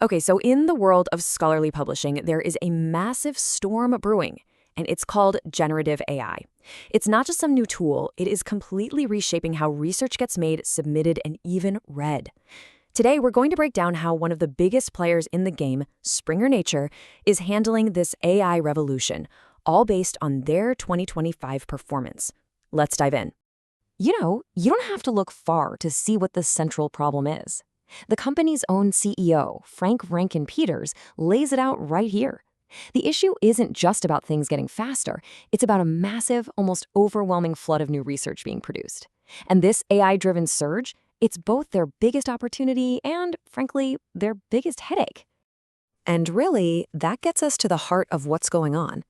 Okay, so in the world of scholarly publishing, there is a massive storm brewing, and it's called generative AI. It's not just some new tool, it is completely reshaping how research gets made, submitted, and even read. Today, we're going to break down how one of the biggest players in the game, Springer Nature, is handling this AI revolution, all based on their 2025 performance. Let's dive in. You don't have to look far to see what the central problem is. The company's own CEO, Frank Rankin-Peters, lays it out right here. The issue isn't just about things getting faster, it's about a massive, almost overwhelming flood of new research being produced. And this AI-driven surge, it's both their biggest opportunity and, frankly, their biggest headache. And really, that gets us to the heart of what's going on.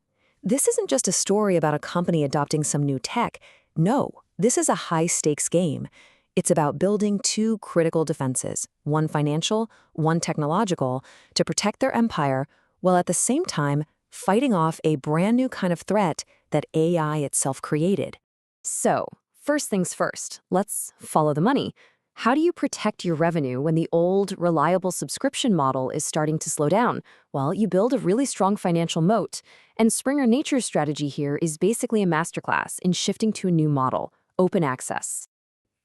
This isn't just a story about a company adopting some new tech. No, this is a high-stakes game. It's about building two critical defenses, one financial, one technological, to protect their empire, while at the same time fighting off a brand new kind of threat that AI itself created. So, first things first, let's follow the money. How do you protect your revenue when the old, reliable subscription model is starting to slow down? Well, you build a really strong financial moat. And Springer Nature's strategy here is basically a masterclass in shifting to a new model, open access.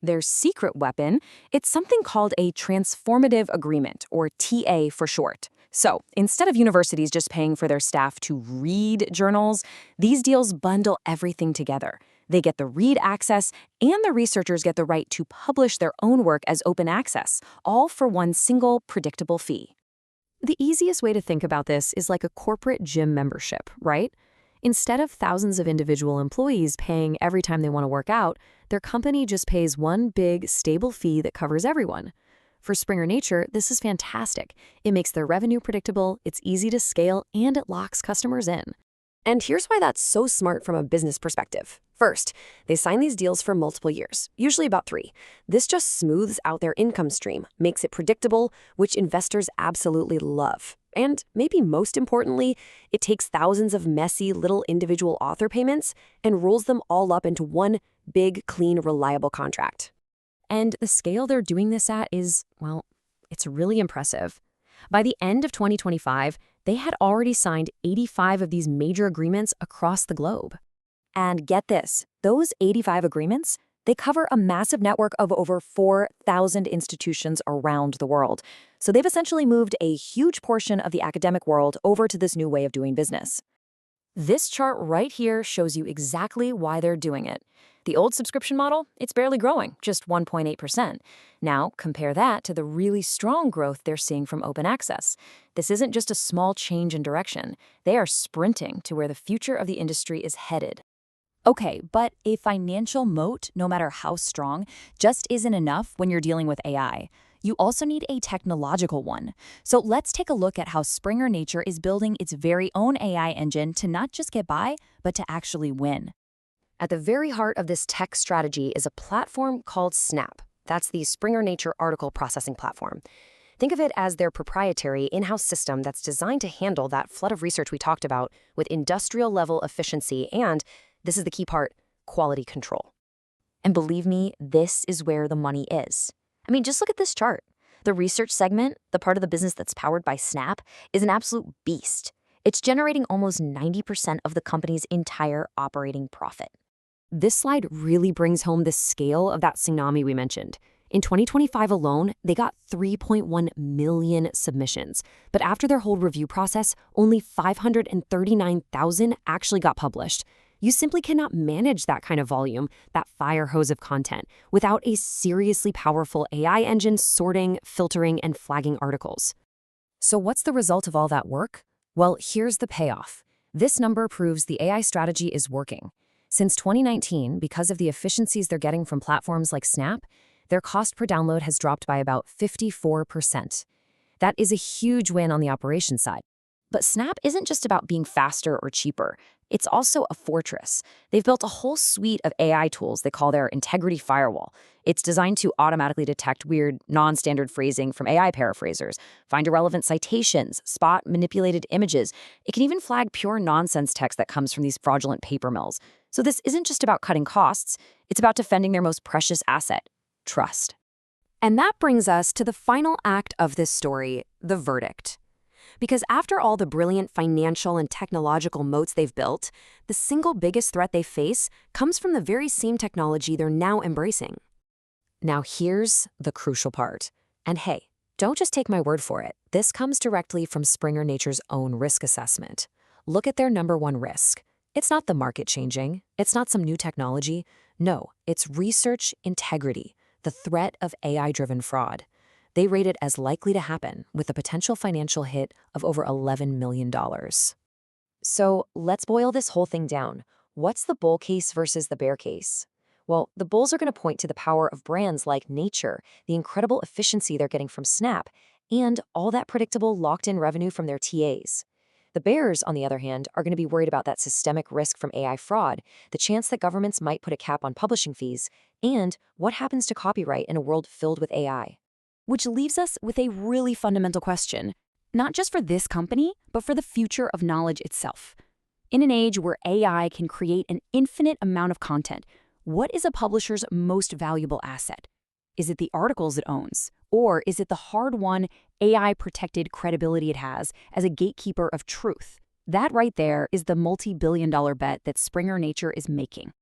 Their secret weapon, it's something called a transformative agreement, or TA for short. So, instead of universities just paying for their staff to read journals, these deals bundle everything together. They get the read access, and the researchers get the right to publish their own work as open access, all for one single, predictable fee. The easiest way to think about this is like a corporate gym membership, right? Instead of thousands of individual employees paying every time they want to work out, their company just pays one big, stable fee that covers everyone. For Springer Nature, this is fantastic. It makes their revenue predictable, it's easy to scale, and it locks customers in. And here's why that's so smart from a business perspective. First, they sign these deals for multiple years, usually about 3. This just smooths out their income stream, makes it predictable, which investors absolutely love. And maybe most importantly, it takes thousands of messy little individual author payments and rolls them all up into one big, clean, reliable contract. And the scale they're doing this at is, well, it's really impressive. By the end of 2025, they had already signed 85 of these major agreements across the globe. And get this, those 85 agreements, they cover a massive network of over 4,000 institutions around the world. So they've essentially moved a huge portion of the academic world over to this new way of doing business. This chart right here shows you exactly why they're doing it. The old subscription model, it's barely growing, just 1.8%. Now, compare that to the really strong growth they're seeing from open access. This isn't just a small change in direction. They are sprinting to where the future of the industry is headed. Okay, but a financial moat, no matter how strong, just isn't enough when you're dealing with AI. You also need a technological one. So let's take a look at how Springer Nature is building its very own AI engine to not just get by, but to actually win. At the very heart of this tech strategy is a platform called Snap. That's the Springer Nature article processing platform. Think of it as their proprietary in-house system that's designed to handle that flood of research we talked about with industrial-level efficiency and, this is the key part, quality control. And believe me, this is where the money is. I mean, just look at this chart. The research segment, the part of the business that's powered by Snap, is an absolute beast. It's generating almost 90% of the company's entire operating profit. This slide really brings home the scale of that tsunami we mentioned. In 2025 alone, they got 3.1 million submissions. But after their whole review process, only 539,000 actually got published. You simply cannot manage that kind of volume, that fire hose of content, without a seriously powerful AI engine sorting, filtering, and flagging articles. So what's the result of all that work? Well, here's the payoff. This number proves the AI strategy is working. Since 2019, because of the efficiencies they're getting from platforms like Snap, their cost per download has dropped by about 54%. That is a huge win on the operations side. But Snap isn't just about being faster or cheaper. It's also a fortress. They've built a whole suite of AI tools they call their Integrity Firewall. It's designed to automatically detect weird, non-standard phrasing from AI paraphrasers, find irrelevant citations, spot manipulated images. It can even flag pure nonsense text that comes from these fraudulent paper mills. So this isn't just about cutting costs. It's about defending their most precious asset, trust. And that brings us to the final act of this story, the verdict. Because after all the brilliant financial and technological moats they've built, the single biggest threat they face comes from the very same technology they're now embracing. Now here's the crucial part. And hey, don't just take my word for it. This comes directly from Springer Nature's own risk assessment. Look at their number one risk. It's not the market changing. It's not some new technology. No, it's research integrity, the threat of AI-driven fraud. They rate it as likely to happen with a potential financial hit of over $11 million. So let's boil this whole thing down. What's the bull case versus the bear case? Well, the bulls are going to point to the power of brands like Nature, the incredible efficiency they're getting from Snap, and all that predictable locked-in revenue from their TAs. The bears, on the other hand, are going to be worried about that systemic risk from AI fraud, the chance that governments might put a cap on publishing fees, and what happens to copyright in a world filled with AI. Which leaves us with a really fundamental question, not just for this company, but for the future of knowledge itself. In an age where AI can create an infinite amount of content, what is a publisher's most valuable asset? Is it the articles it owns? Or is it the hard-won, AI-protected credibility it has as a gatekeeper of truth? That right there is the multi-billion-dollar bet that Springer Nature is making.